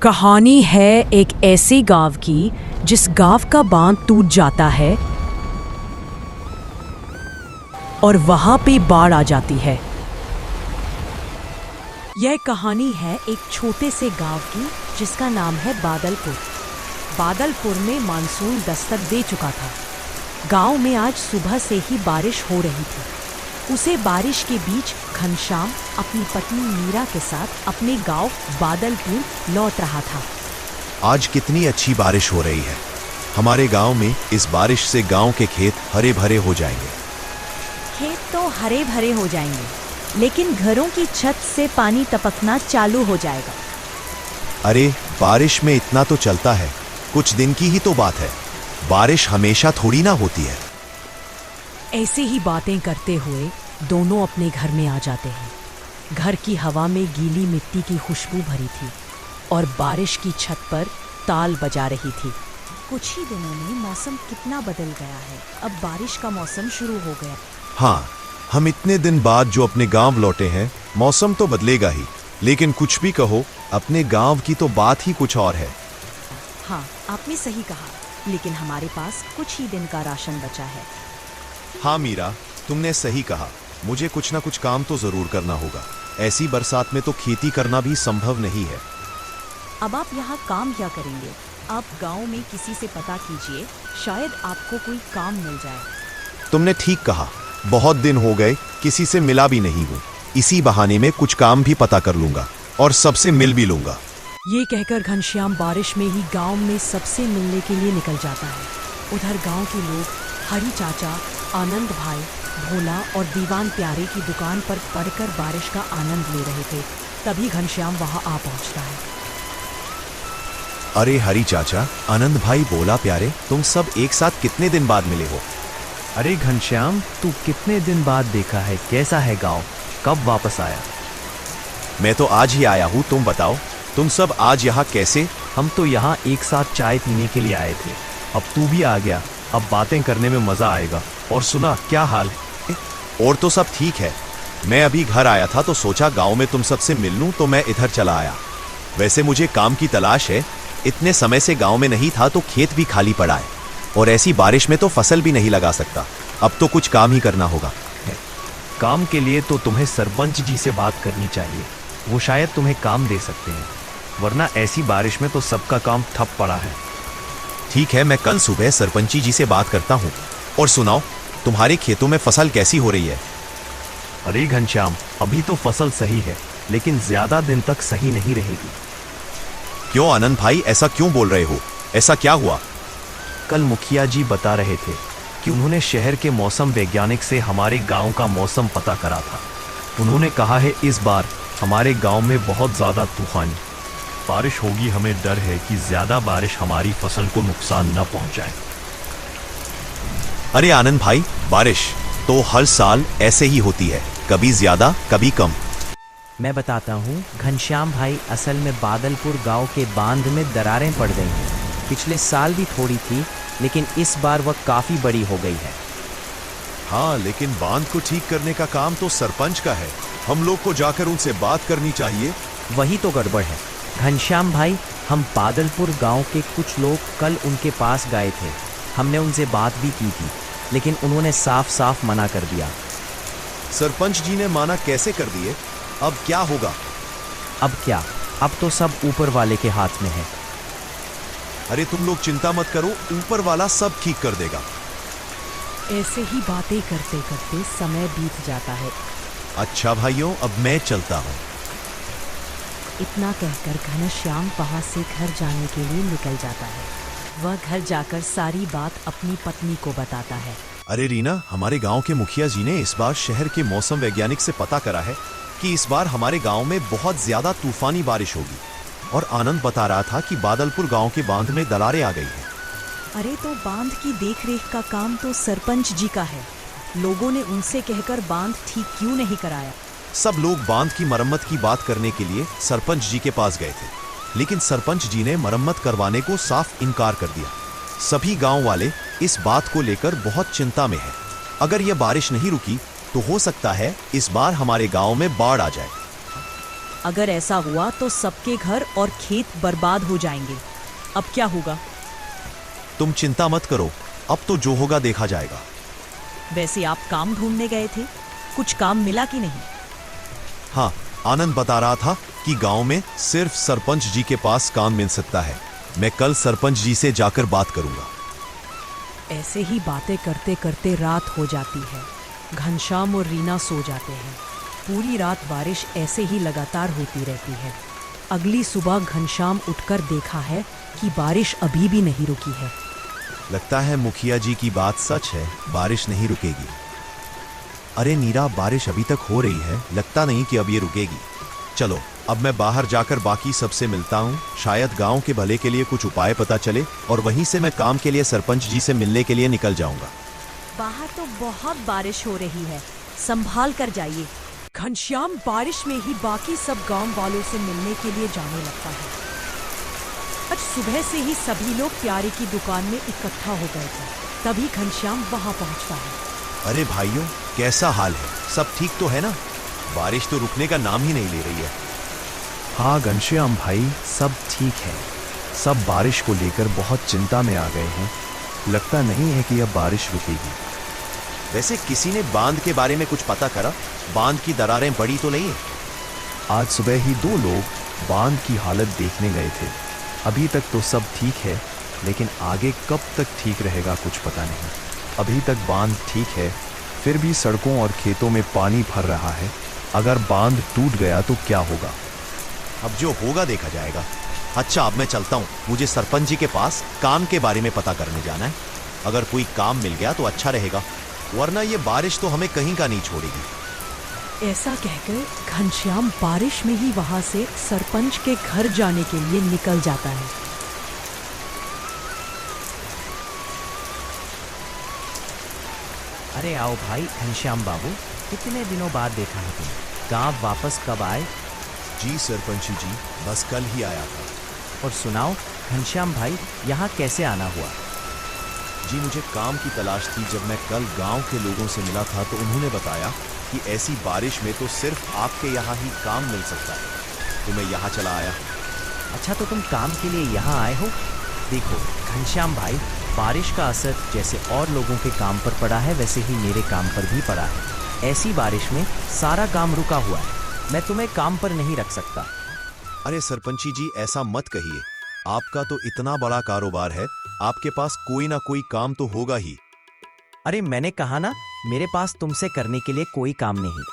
कहानी है एक ऐसे गांव की जिस गांव का बांध टूट जाता है और वहां पे बाढ़ आ जाती है। यह कहानी है एक छोटे से गांव की जिसका नाम है बादलपुर। बादलपुर में मानसून दस्तक दे चुका था। गांव में आज सुबह से ही बारिश हो रही थी। उसे बारिश के बीच घनश्याम अपनी पत्नी मीरा के साथ अपने गांव बादलपुर लौट रहा था। आज कितनी अच्छी बारिश हो रही है। हमारे गांव में इस बारिश से गांव के खेत हरे भरे हो जाएंगे। खेत तो हरे भरे हो जाएंगे, लेकिन घरों की छत से पानी टपकना चालू हो जाएगा। अरे बारिश में इतना तो चलता है, कुछ दिन की ही तो बात है। बारिश हमेशा थोड़ी ना होती है। ऐसे ही बातें करते हुए दोनों अपने घर में आ जाते हैं। घर की हवा में गीली मिट्टी की खुशबू भरी थी और बारिश की छत पर ताल बजा रही थी। कुछ ही दिनों में मौसम कितना बदल गया है। अब बारिश का मौसम शुरू हो गया। हाँ, हम इतने दिन बाद जो अपने गांव लौटे हैं, मौसम तो बदलेगा ही, लेकिन कुछ भी कहो, अपने गांव की तो बात ही कुछ और है। हाँ, आपने सही कहा, लेकिन हमारे पास कुछ ही दिन का राशन बचा है। हाँ मीरा, तुमने सही कहा। मुझे कुछ ना कुछ काम तो जरूर करना होगा। ऐसी बरसात में तो खेती करना भी संभव नहीं है। अब आप यहाँ काम क्या करेंगे? आप गांव में किसी से पता कीजिए, शायद आपको कोई काम मिल जाए। तुमने ठीक कहा। बहुत दिन हो गए, किसी से मिला भी नहीं हूँ। इसी बहाने में कुछ काम भी पता कर लूंगा और सबसे मिल भी लूंगा। ये कहकर घनश्याम बारिश में ही गांव में सबसे मिलने के लिए निकल जाता है। उधर गांव के लोग हरी चाचा, आनंद भाई, भोला और दीवान प्यारे की दुकान पर पड़कर बारिश का आनंद ले रहे थे। तभी घनश्याम वहां आ पहुंचता है। अरे हरी चाचा, आनंद भाई, भोला प्यारे, तुम सब एक साथ कितने दिन बाद मिले हो? अरे घनश्याम, तू कितने दिन बाद देखा है? कैसा है गांव? कब वापस आया? मैं तो आज ही आया हूँ। तुम बताओ, तुम सब आज यहाँ कैसे? हम तो यहाँ एक साथ चाय पीने के लिए आए थे। अब तू भी आ गया, अब बातें करने में मजा आएगा। और सुना, क्या हाल है? और तो सब ठीक है। मैं अभी घर आया था तो सोचा गांव में तुम सबसे मिल लूं, तो मैं इधर चला आया। वैसे मुझे काम की तलाश है। इतने समय से गांव में नहीं था तो खेत भी खाली पड़ा है, और ऐसी बारिश में तो फसल भी नहीं लगा सकता। अब तो कुछ काम ही करना होगा। काम के लिए तो तुम्हें सरपंच जी से बात करनी चाहिए। वो शायद तुम्हें काम दे सकते हैं, वरना ऐसी बारिश में तो सबका काम ठप पड़ा है। ठीक है, मैं कल सुबह सरपंची जी से बात करता हूँ। और सुनाओ, तुम्हारे खेतों में फसल कैसी हो रही है? अरे घनश्याम, अभी तो फसल सही है, लेकिन ज्यादा दिन तक सही नहीं रहेगी। क्यों आनंद भाई, ऐसा क्यों बोल रहे हो? ऐसा क्या हुआ? कल मुखिया जी बता रहे थे कि उन्होंने शहर के मौसम वैज्ञानिक से हमारे गांव का मौसम पता करा था। उन्होंने कहा है इस बार हमारे गांव में बहुत ज्यादा तूफानी बारिश होगी। हमें डर है कि ज्यादा बारिश हमारी फसल को नुकसान न पहुंचाए। अरे आनंद भाई, बारिश तो हर साल ऐसे ही होती है, कभी ज्यादा कभी कम। मैं बताता हूँ घनश्याम भाई, असल में बादलपुर गांव के बांध में दरारें पड़ गई हैं। पिछले साल भी थोड़ी थी, लेकिन इस बार वह काफी बड़ी हो गई है। हाँ, लेकिन बांध को ठीक करने का काम तो सरपंच का है। हम लोग को जाकर उनसे बात करनी चाहिए। वही तो गड़बड़ है घनश्याम भाई। हम बादलपुर गांव के कुछ लोग कल उनके पास गए थे। हमने उनसे बात भी की थी, लेकिन उन्होंने साफ साफ मना कर दिया। सरपंच जी ने माना कैसे कर दिए? अब क्या होगा? अब क्या, अब तो सब ऊपर वाले के हाथ में है। अरे तुम लोग चिंता मत करो, ऊपर वाला सब ठीक कर देगा। ऐसे ही बातें करते करते समय बीत जाता है। अच्छा भाइयों, अब मैं चलता हूँ। इतना कहकर घनश्याम वहां से घर जाने के लिए निकल जाता है। वह घर जाकर सारी बात अपनी पत्नी को बताता है। अरे रीना, हमारे गांव के मुखिया जी ने इस बार शहर के मौसम वैज्ञानिक से पता करा है कि इस बार हमारे गांव में बहुत ज्यादा तूफानी बारिश होगी। और आनंद बता रहा था कि बादलपुर गांव के बांध में दरारें आ गई हैं। अरे तो बांध की देखरेख का काम तो सरपंच जी का है। लोगों ने उनसे कहकर बांध ठीक क्यों नहीं कराया? सब लोग बांध की मरम्मत की बात करने के लिए सरपंच जी के पास गए थे, लेकिन सरपंच जी ने मरम्मत करवाने को साफ इनकार कर दिया। सभी गांव वाले इस बात को लेकर बहुत चिंता में हैं। अगर यह बारिश नहीं रुकी तो हो सकता है इस बार हमारे गांव में बाढ़ आ जाए। अगर ऐसा हुआ तो सबके घर और खेत बर्बाद हो जाएंगे। अब क्या होगा? तुम चिंता मत करो, अब तो जो होगा देखा जाएगा। वैसे आप काम ढूंढने गए थे, कुछ काम मिला कि नहीं? हाँ, आनंद बता रहा था कि गांव में सिर्फ सरपंच जी के पास काम मिल सकता है। मैं कल सरपंच जी से जाकर बात करूंगा। ऐसे ही बातें करते करते रात हो जाती है। घनश्याम और रीना सो जाते हैं। पूरी रात बारिश ऐसे ही लगातार होती रहती है। अगली सुबह घनश्याम उठकर देखा है कि बारिश अभी भी नहीं रुकी है। लगता है मुखिया जी की बात सच है, बारिश नहीं रुकेगी। अरे नीरा, बारिश अभी तक हो रही है, लगता नहीं कि अब ये रुकेगी। चलो अब मैं बाहर जाकर बाकी सबसे मिलता हूँ, शायद गांव के भले के लिए कुछ उपाय पता चले और वहीं से मैं काम के लिए सरपंच जी से मिलने के लिए निकल जाऊंगा। बाहर तो बहुत बारिश हो रही है, संभाल कर जाइए। घनश्याम बारिश में ही बाकी सब गांव वालों से मिलने के लिए जाने लगता है। आज सुबह से ही सभी लोग प्यारे की दुकान में इकट्ठा हो गए थे, तभी घनश्याम वहां पहुंचता है। अरे भाइयों, कैसा हाल है? सब ठीक तो है ना? बारिश तो रुकने का नाम ही नहीं ले रही है। हाँ घनश्याम भाई, सब ठीक है। सब बारिश को लेकर बहुत चिंता में आ गए हैं। लगता नहीं है कि अब बारिश रुकेगी। वैसे किसी ने बांध के बारे में कुछ पता करा? बांध की दरारें बड़ी तो नहीं है? आज सुबह ही 2 लोग बांध की हालत देखने गए थे। अभी तक तो सब ठीक है, लेकिन आगे कब तक ठीक रहेगा कुछ पता नहीं। अभी तक बांध ठीक है, फिर भी सड़कों और खेतों में पानी भर रहा है। अगर बांध टूट गया तो क्या होगा? अब जो होगा देखा जाएगा। अच्छा, अब मैं चलता हूँ, मुझे सरपंच जी के पास काम के बारे में पता करने जाना है। अगर कोई काम मिल गया तो अच्छा रहेगा, वरना ये बारिश तो हमें कहीं का नहीं छोड़ेगी। ऐसा कहकर घनश्याम बारिश में ही वहां से सरपंच के घर जाने के लिए निकल जाता है। अरे आओ भाई घनश्याम बाबू, कितने दिनों बाद देखा है तुम। गांव वापस कब आए? जी सरपंच जी, बस कल ही आया था। और सुनाओ घनश्याम भाई, यहाँ कैसे आना हुआ? जी मुझे काम की तलाश थी। जब मैं कल गांव के लोगों से मिला था तो उन्होंने बताया कि ऐसी बारिश में तो सिर्फ आपके यहाँ ही काम मिल सकता है, तो मैं यहाँ चला आया। अच्छा, तो तुम काम के लिए यहाँ आए हो? देखो घनश्याम भाई, बारिश का असर जैसे और लोगों के काम पर पड़ा है, वैसे ही मेरे काम पर भी पड़ा है। ऐसी बारिश में सारा काम रुका हुआ है, मैं तुम्हें काम पर नहीं रख सकता। अरे सरपंची जी, ऐसा मत कहिए। आपका तो इतना बड़ा कारोबार है, आपके पास कोई ना कोई काम तो होगा ही। अरे मैंने कहा ना, मेरे पास तुमसे करने के लिए कोई काम नहीं।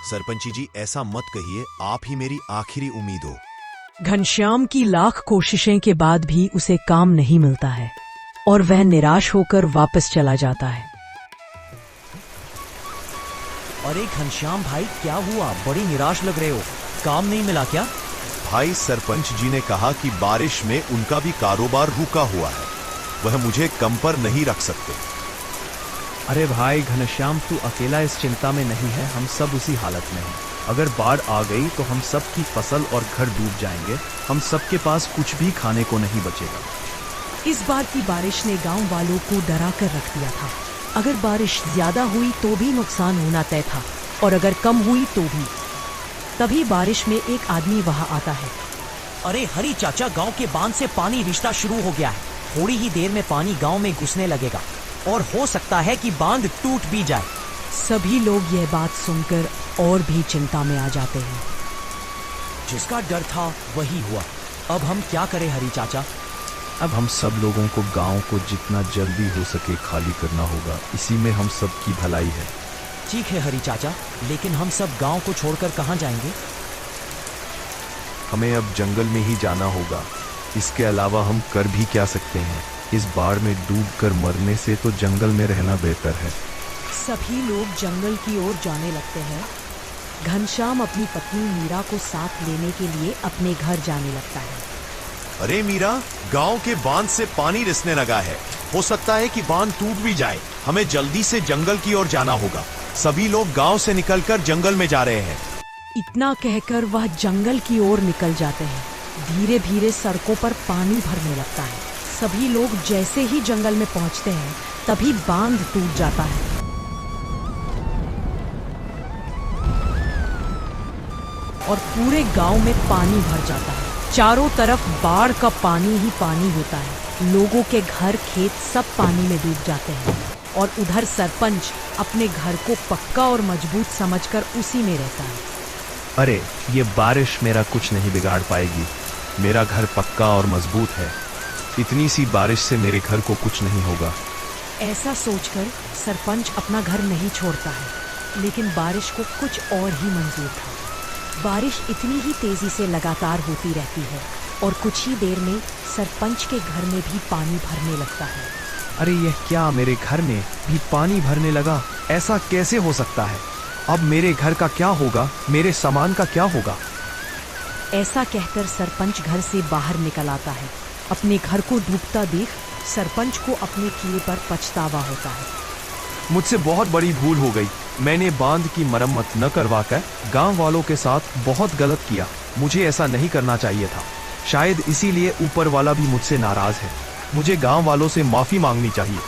सरपंची जी ऐसा मत कहिए, आप ही मेरी आखिरी उम्मीद हो। घनश्याम की लाख कोशिशें के बाद भी उसे काम नहीं मिलता है और वह निराश होकर वापस चला जाता है। अरे घनश्याम भाई, क्या हुआ? बड़ी निराश लग रहे हो, काम नहीं मिला क्या? भाई सरपंच जी ने कहा कि बारिश में उनका भी कारोबार रुका हुआ है, वह मुझे कम पर नहीं रख सकते। अरे भाई घनश्याम, तू अकेला इस चिंता में नहीं है, हम सब उसी हालत में हैं। अगर बाढ़ आ गई तो हम सब की फसल और घर डूब जाएंगे। हम सबके पास कुछ भी खाने को नहीं बचेगा। इस बार की बारिश ने गांव वालों को डरा कर रख दिया था। अगर बारिश ज्यादा हुई तो भी नुकसान होना तय था, और अगर कम हुई तो भी। तभी बारिश में एक आदमी वहां आता है। अरे हरी चाचा, गांव के बांध से पानी रिश्ता शुरू हो गया है। थोड़ी ही देर में पानी गांव में घुसने लगेगा और हो सकता है कि बांध टूट भी जाए। सभी लोग यह बात सुनकर और भी चिंता में आ जाते हैं। जिसका डर था वही हुआ। अब हम क्या करें हरी चाचा? अब हम सब लोगों को गांव को जितना जल्दी हो सके खाली करना होगा, इसी में हम सब की भलाई है। ठीक है हरी चाचा, लेकिन हम सब गांव को छोड़कर कहाँ जाएंगे? हमें अब जंगल में ही जाना होगा। इसके अलावा हम कर भी क्या सकते हैं? इस बाढ़ में डूबकर मरने से तो जंगल में रहना बेहतर है। सभी लोग जंगल की ओर जाने लगते हैं। घनश्याम अपनी पत्नी मीरा को साथ लेने के लिए अपने घर जाने लगता है। अरे मीरा, गांव के बांध से पानी रिसने लगा है, हो सकता है कि बांध टूट भी जाए। हमें जल्दी से जंगल की ओर जाना होगा। सभी लोग गांव से निकलकर जंगल में जा रहे हैं। इतना कहकर वह जंगल की ओर निकल जाते हैं। धीरे धीरे सड़कों पर पानी भरने लगता है। सभी लोग जैसे ही जंगल में पहुंचते हैं, तभी बांध टूट जाता है। और पूरे गांव में पानी भर जाता है। चारों तरफ बाढ़ का पानी ही पानी होता है। लोगों के घर खेत सब पानी में डूब जाते हैं और उधर सरपंच अपने घर को पक्का और मजबूत समझकर उसी में रहता है। अरे ये बारिश मेरा कुछ नहीं बिगाड़ पाएगी, मेरा घर पक्का और मजबूत है। इतनी सी बारिश से मेरे घर को कुछ नहीं होगा। ऐसा सोचकर सरपंच अपना घर नहीं छोड़ता है, लेकिन बारिश को कुछ और ही मंजूर था। बारिश इतनी ही तेजी से लगातार होती रहती है और कुछ ही देर में सरपंच के घर में भी पानी भरने लगता है। अरे यह क्या, मेरे घर में भी पानी भरने लगा? ऐसा कैसे हो सकता है? अब मेरे घर का क्या होगा, मेरे सामान का क्या होगा? ऐसा कहकर सरपंच घर से बाहर निकल आता है। अपने घर को डूबता देख सरपंच को अपने किए पर पछतावा होता है। मुझसे बहुत बड़ी भूल हो गई। मैंने बांध की मरम्मत न करवाकर गांव वालों के साथ बहुत गलत किया। मुझे ऐसा नहीं करना चाहिए था। शायद इसीलिए ऊपर वाला भी मुझसे नाराज है। मुझे गांव वालों से माफी मांगनी चाहिए।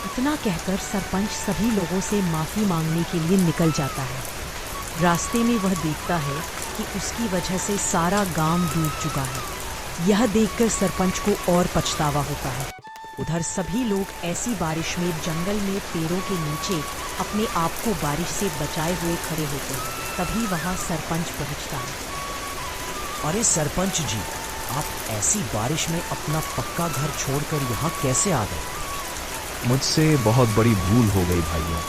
इतना कहकर सरपंच सभी लोगों से माफी मांगने के लिए निकल जाता है। रास्ते में वह देखता है कि उसकी वजह से सारा गांव डूब चुका है। यह देखकर सरपंच को और पछतावा होता है। उधर सभी लोग ऐसी बारिश में जंगल में पेड़ों के नीचे अपने आप को बारिश से बचाए हुए खड़े होते हैं। तभी वहां सरपंच पहुंचता है। अरे सरपंच जी, आप ऐसी बारिश में अपना पक्का घर छोड़कर यहाँ कैसे आ गए? मुझसे बहुत बड़ी भूल हो गई भाइयों।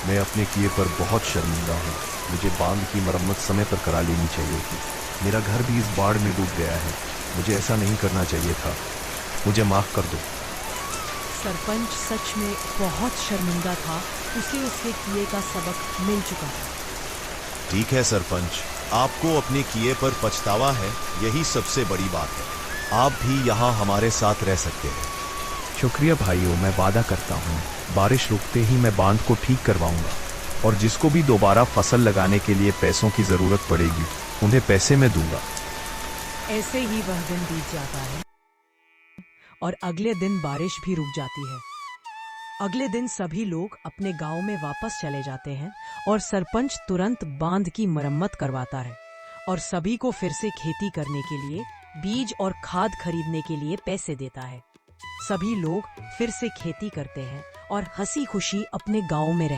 मैं अपने किए पर बहुत शर्मिंदा हूँ। मुझे बांध की मरम्मत समय पर करा लेनी चाहिए थी। मेरा घर भी इस बाढ़ में डूब गया है। मुझे ऐसा नहीं करना चाहिए था। मुझे माफ कर दो। सरपंच सच में बहुत शर्मिंदा था। उसे उसके किए का सबक मिल चुका था। ठीक है सरपंच, आपको अपने किए पर पछतावा है, यही सबसे बड़ी बात है। आप भी यहाँ हमारे साथ रह सकते हैं। शुक्रिया भाइयों, मैं वादा करता हूँ बारिश रुकते ही मैं बांध को ठीक करवाऊंगा और जिसको भी दोबारा फसल लगाने के लिए पैसों की जरूरत पड़ेगी उन्हें पैसे मैं दूंगा। ऐसे ही वह दिन बीत जाता है और अगले दिन बारिश भी रुक जाती है। अगले दिन सभी लोग अपने गांव में वापस चले जाते हैं और सरपंच तुरंत बांध की मरम्मत करवाता है और सभी को फिर से खेती करने के लिए बीज और खाद खरीदने के लिए पैसे देता है। सभी लोग फिर से खेती करते हैं और हंसी खुशी अपने गांव में रहते हैं।